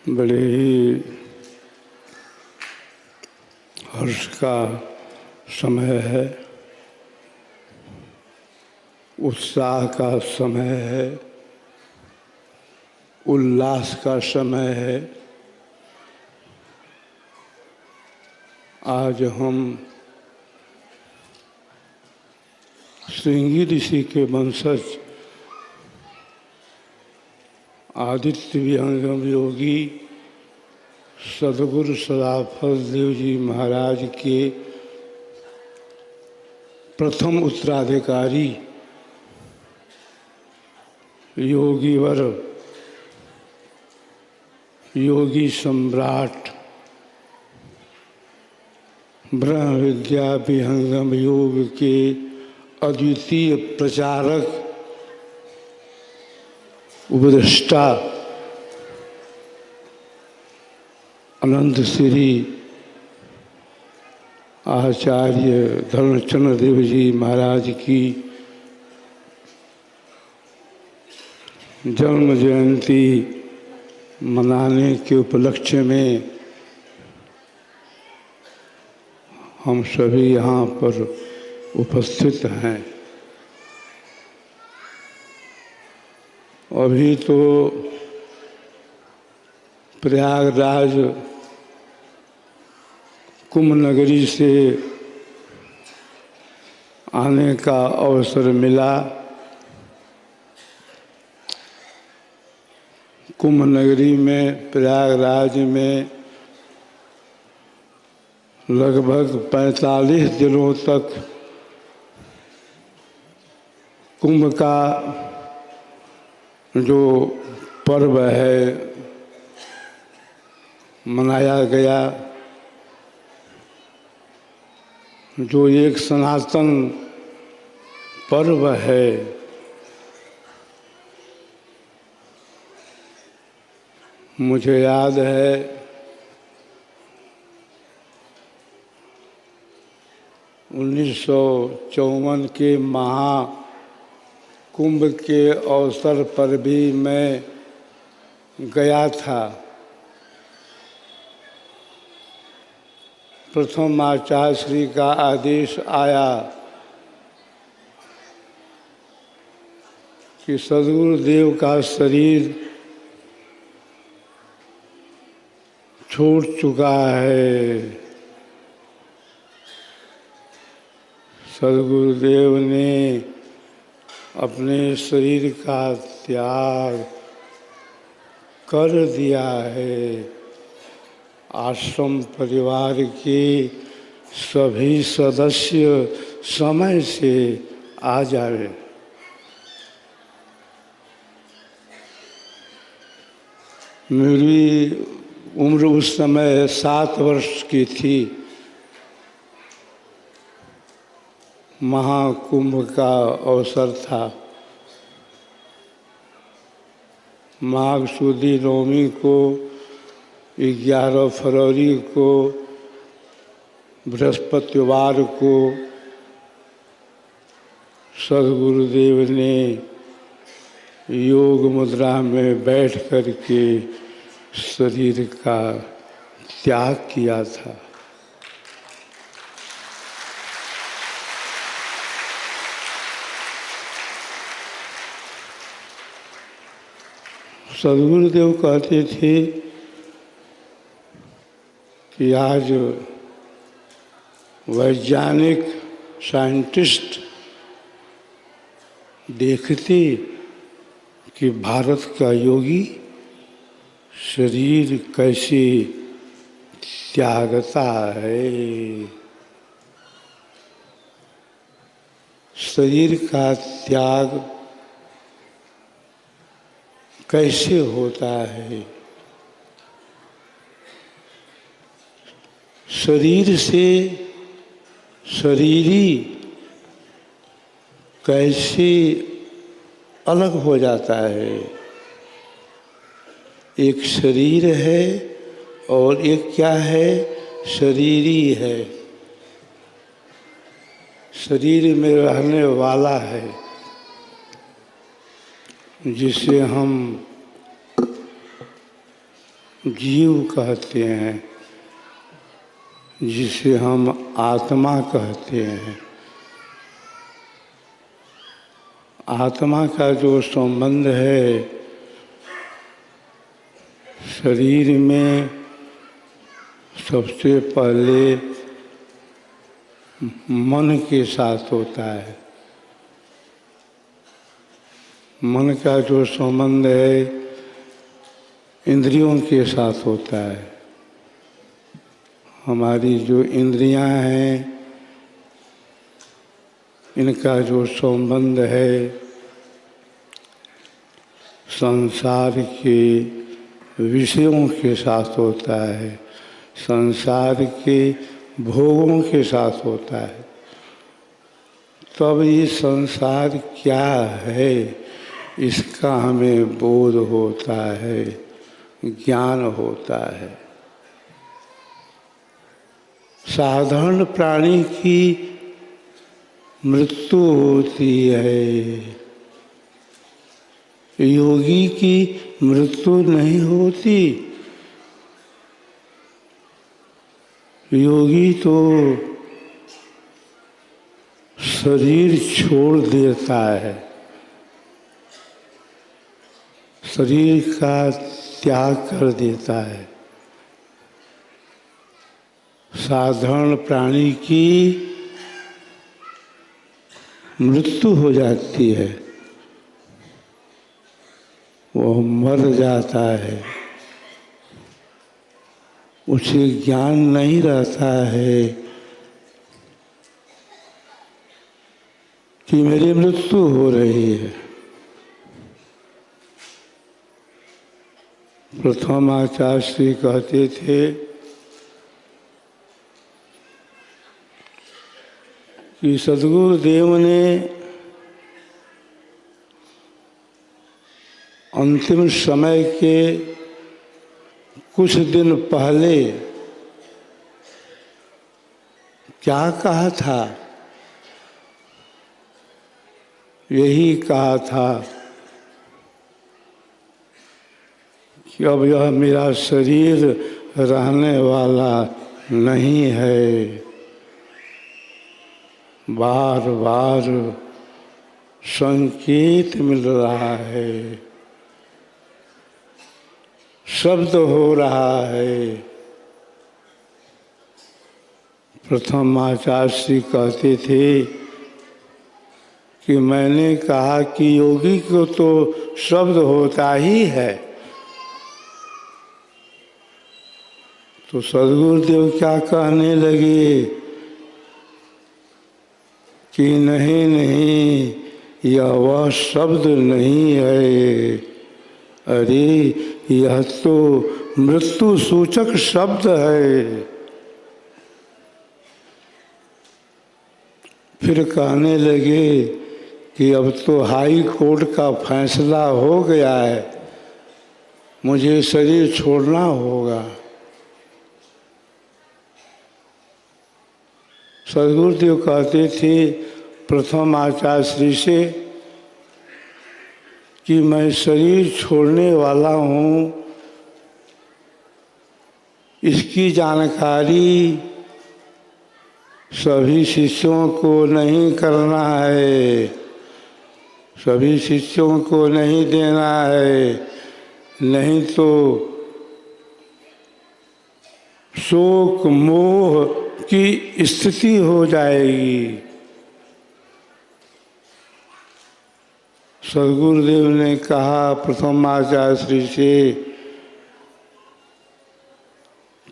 बड़े ही हर्ष का समय है, उत्साह का समय है, उल्लास का समय है। आज हम श्रृंगी ऋषि के वंशज आदित्य विहंगम योगी सद्गुरु सदाफल देव जी महाराज के प्रथम उत्तराधिकारी योगीवर योगी सम्राट ब्रह्म विद्या विहंगम योग के अद्वितीय प्रचारक उपदेष्टा अनंत श्री आचार्य धर्मचंद्र देव जी महाराज की जन्म जयंती मनाने के उपलक्ष्य में हम सभी यहाँ पर उपस्थित हैं। अभी तो प्रयागराज कुंभ नगरी से आने का अवसर मिला। कुंभ नगरी में प्रयागराज में लगभग 45 दिनों तक कुंभ का जो पर्व है मनाया गया, जो एक सनातन पर्व है। मुझे याद है 1954 के महाकुंभ के अवसर पर भी मैं गया था। प्रथम आचार्य श्री का आदेश आया कि सद्गुरुदेव का शरीर छूट चुका है। सद्गुरुदेव ने अपने शरीर का त्याग कर दिया है। आश्रम परिवार के सभी सदस्य समय से आ जाए। मेरी उम्र उस समय 7 वर्ष की थी। महाकुंभ का अवसर था। माघ शुद्धि नवमी को 11 फरवरी को बृहस्पतिवार को सद्गुरुदेव ने योग मुद्रा में बैठ कर के शरीर का त्याग किया था। सद्गुरुदेव कहते थे कि आज वैज्ञानिक साइंटिस्ट देखते कि भारत का योगी शरीर कैसे त्यागता है। शरीर का त्याग कैसे होता है। शरीर से शरीरी कैसे अलग हो जाता है। एक शरीर है और एक क्या है, शरीरी है। शरीर में रहने वाला है जिसे हम जीव कहते हैं, जिसे हम आत्मा कहते हैं। आत्मा का जो संबंध है शरीर में, सबसे पहले मन के साथ होता है। मन का जो संबंध है इंद्रियों के साथ होता है। हमारी जो इंद्रियां हैं इनका जो संबंध है संसार के विषयों के साथ होता है, संसार के भोगों के साथ होता है। तब ये संसार क्या है इसका हमें बोध होता है, ज्ञान होता है। साधारण प्राणी की मृत्यु होती है, योगी की मृत्यु नहीं होती। योगी तो शरीर छोड़ देता है, शरीर का त्याग कर देता है। साधारण प्राणी की मृत्यु हो जाती है, वह मर जाता है, उसे ज्ञान नहीं रहता है कि मेरी मृत्यु हो रही है। प्रथम आचार्य श्री कहते थे कि सद्गुरुदेव ने अंतिम समय के कुछ दिन पहले क्या कहा था? यही कहा था कि अब यह मेरा शरीर रहने वाला नहीं है। बार बार संकेत मिल रहा है, शब्द हो रहा है। प्रथम आचार्य श्री कहते थे कि मैंने कहा कि योगी को तो शब्द होता ही है। तो सद्गुरुदेव क्या कहने लगे कि नहीं नहीं, यह वह शब्द नहीं है। अरे यह तो मृत्यु सूचक शब्द है। फिर कहने लगे कि अब तो हाई कोर्ट का फैसला हो गया है, मुझे शरीर छोड़ना होगा। सद्गुरुदेव कहते थे प्रथम आचार्य श्री से कि मैं शरीर छोड़ने वाला हूँ, इसकी जानकारी सभी शिष्यों को नहीं करना है, सभी शिष्यों को नहीं देना है, नहीं तो शोक मोह की स्थिति हो जाएगी। सद्गुरुदेव ने कहा प्रथम आचार्य श्री से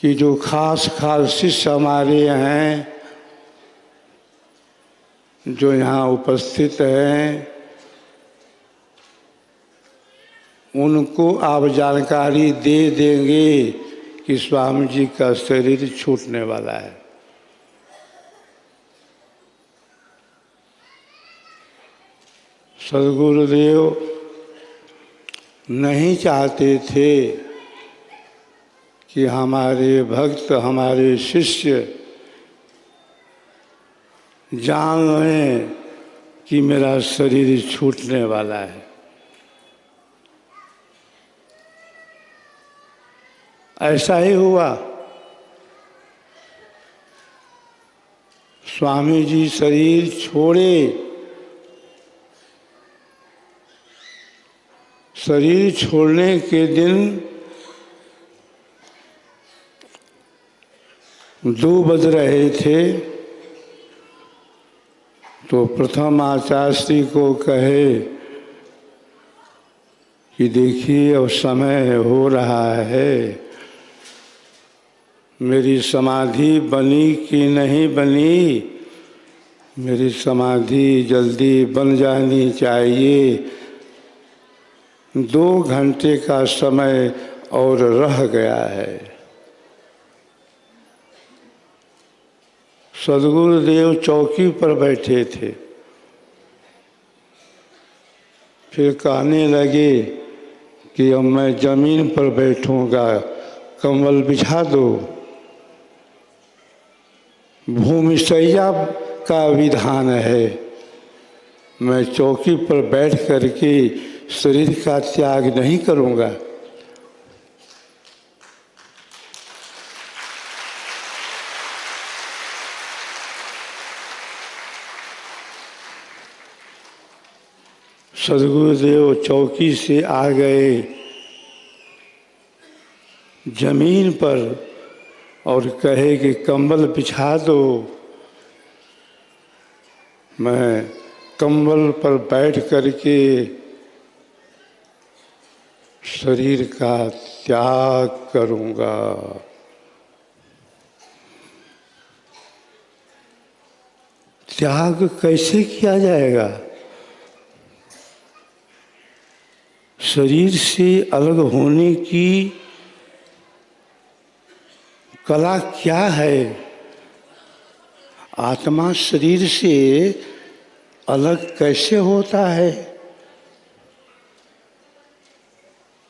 कि जो खास खास शिष्य हमारे हैं, जो यहाँ उपस्थित हैं, उनको आप जानकारी दे देंगे कि स्वामी जी का शरीर छूटने वाला है। सद्गुरुदेव नहीं चाहते थे कि हमारे भक्त, हमारे शिष्य जान लें कि मेरा शरीर छूटने वाला है। ऐसा ही हुआ। स्वामी जी शरीर छोड़े, शरीर छोड़ने के दिन 2 बज रहे थे, तो प्रथम आचार्य को कहे कि देखिए अब समय हो रहा है, मेरी समाधि बनी कि नहीं बनी, मेरी समाधि जल्दी बन जानी चाहिए, 2 घंटे का समय और रह गया है। सद्गुरुदेव चौकी पर बैठे थे, फिर कहने लगे कि अब मैं जमीन पर बैठूंगा, कंबल बिछा दो। भूमिशय्या का विधान है, मैं चौकी पर बैठ करके शरीर का त्याग नहीं करूंगा। सद्गुरुदेव चौकी से आ गए जमीन पर और कहे कि कंबल बिछा दो। मैं कंबल पर बैठ करके शरीर का त्याग करूंगा। त्याग कैसे किया जाएगा? शरीर से अलग होने की कला क्या है? आत्मा शरीर से अलग कैसे होता है?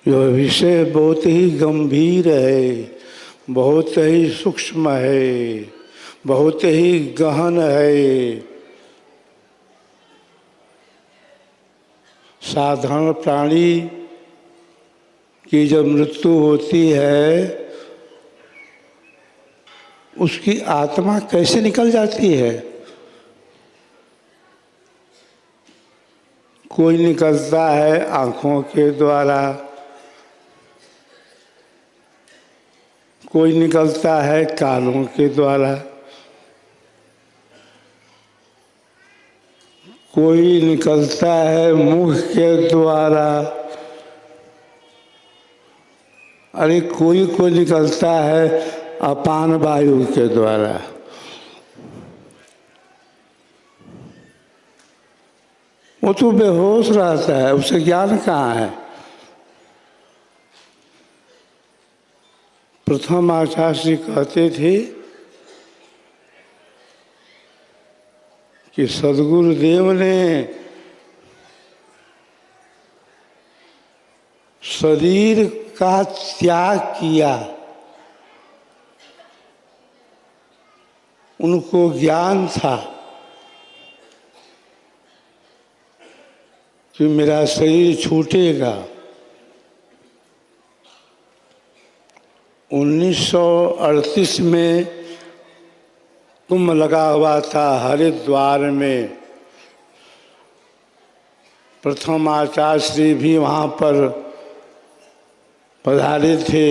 यह विषय बहुत ही गंभीर है, बहुत ही सूक्ष्म है, बहुत ही गहन है। साधारण प्राणी की जब मृत्यु होती है, उसकी आत्मा कैसे निकल जाती है? कोई निकलता है आँखों के द्वारा, कोई निकलता है कानों के द्वारा, कोई निकलता है मुख के द्वारा, अरे कोई निकलता है अपान वायु के द्वारा। वो तो बेहोश रहता है, उसे ज्ञान कहाँ है? प्रथम आचार्य कहते थे कि सद्गुरुदेव ने शरीर का त्याग किया, उनको ज्ञान था कि मेरा शरीर छूटेगा। 1938 में कुंभ लगा हुआ था हरिद्वार में। प्रथम आचार्य श्री भी वहाँ पर पधारे थे।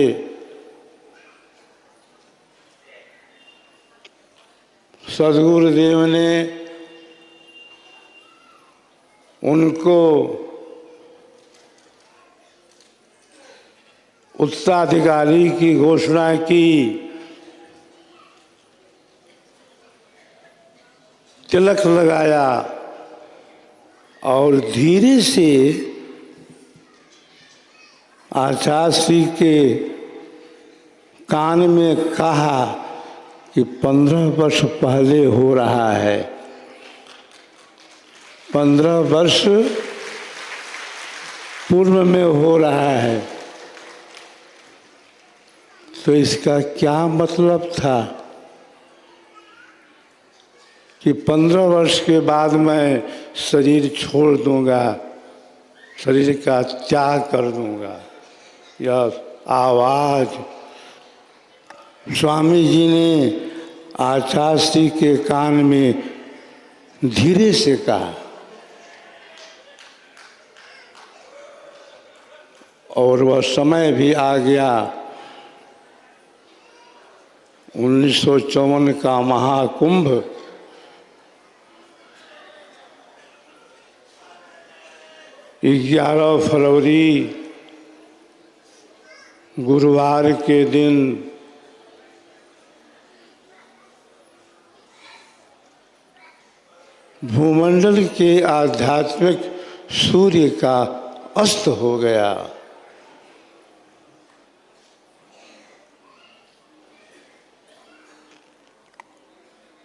सद्गुरुदेव ने उनको उत्तराधिकारी की घोषणा की, तिलक लगाया और धीरे से आचार्य श्री के कान में कहा कि 15 वर्ष पहले हो रहा है, 15 वर्ष पूर्व में हो रहा है। तो इसका क्या मतलब था कि 15 वर्ष के बाद मैं शरीर छोड़ दूंगा, शरीर का त्याग कर दूंगा। यह आवाज़ स्वामी जी ने आचार्य श्री के कान में धीरे से कहा और वह समय भी आ गया। 1954 का महाकुंभ, ग्यारह फरवरी गुरुवार के दिन भूमंडल के आध्यात्मिक सूर्य का अस्त हो गया।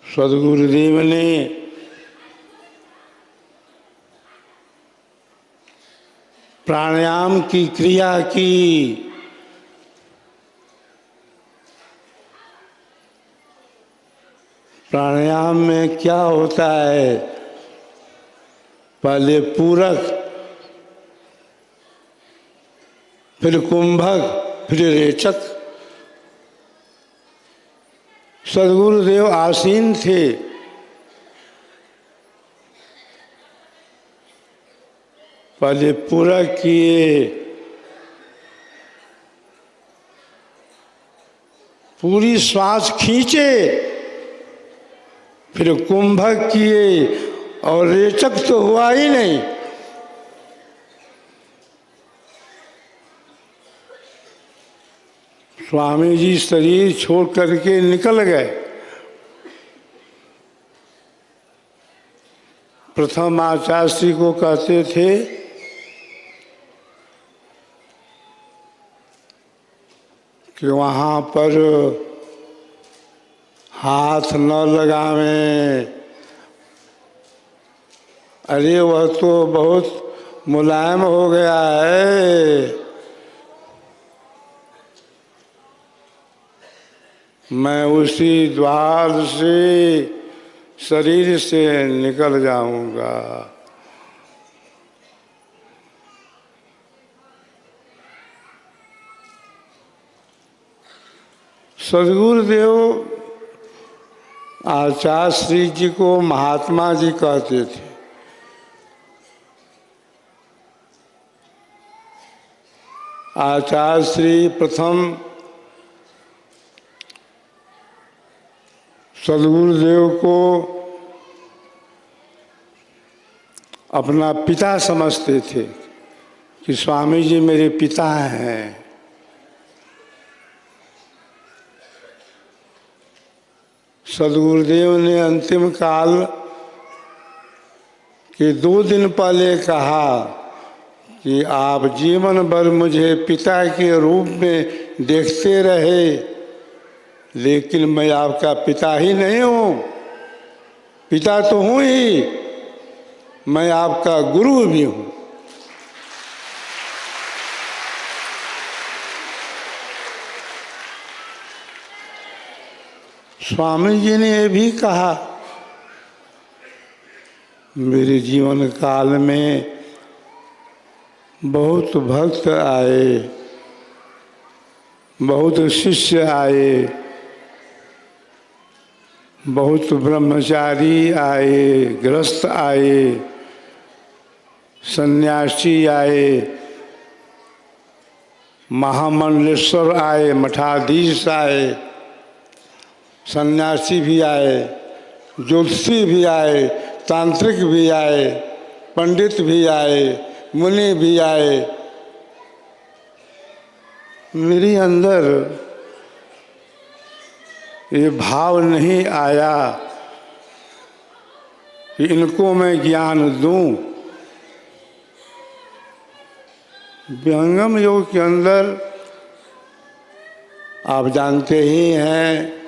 सद्गुरुदेव ने प्राणायाम की क्रिया की। प्राणायाम में क्या होता है? पहले पूरक, फिर कुंभक, फिर रेचक। सद्गुरुदेव आसीन थे। पहले पूरक किए, पूरी श्वास खींचे, फिर कुंभक किए और रेचक तो हुआ ही नहीं। स्वामी जी शरीर छोड़ करके निकल गए। प्रथम आचार्य श्री को कहते थे कि वहाँ पर हाथ न लगावें। अरे वह तो बहुत मुलायम हो गया है। मैं उसी द्वार से शरीर से निकल जाऊंगा। सद्गुरुदेव आचार्य श्री जी को महात्मा जी कहते थे। आचार्य श्री प्रथम सद्गुरुदेव को अपना पिता समझते थे कि स्वामी जी मेरे पिता हैं। सद्गुरुदेव ने अंतिम काल के 2 दिन पहले कहा कि आप जीवन भर मुझे पिता के रूप में देखते रहे, लेकिन मैं आपका पिता ही नहीं हूँ। पिता तो हूँ ही, मैं आपका गुरु भी हूँ। स्वामी जी ने ये भी कहा, मेरे जीवन काल में बहुत भक्त आए, बहुत शिष्य आए, बहुत ब्रह्मचारी आए, गृहस्थ आए, सन्यासी आए, महामंडलेश्वर आए, मठाधीश आए, सन्यासी भी आए, ज्योतिषी भी आए, तांत्रिक भी आए, पंडित भी आए, मुनि भी आए। मेरे अंदर ये भाव नहीं आया कि इनको मैं ज्ञान दूं। विहंगम योग के अंदर आप जानते ही हैं,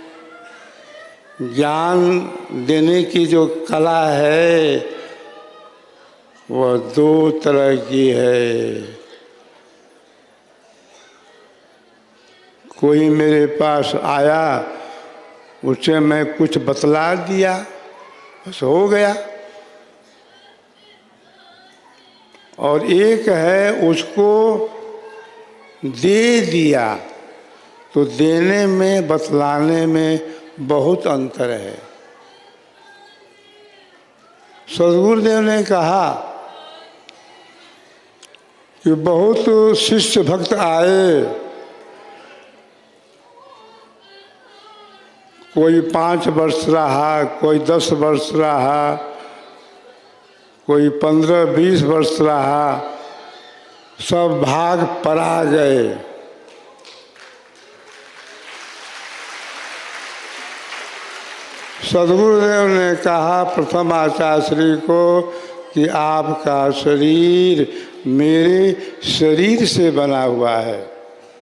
ज्ञान देने की जो कला है वह 2 तरह की है। कोई मेरे पास आया, उसे मैं कुछ बतला दिया, बस हो गया। और एक है उसको दे दिया तो देने में, बतलाने में बहुत अंतर है। सद्गुरुदेव ने कहा कि बहुत शिष्य भक्त आए, कोई 5 वर्ष रहा, कोई 10 वर्ष रहा, कोई 15-20 वर्ष रहा, सब भाग परा गए। सद्गुरुदेव ने कहा प्रथम आचार्य श्री को कि आपका शरीर मेरे शरीर से बना हुआ है।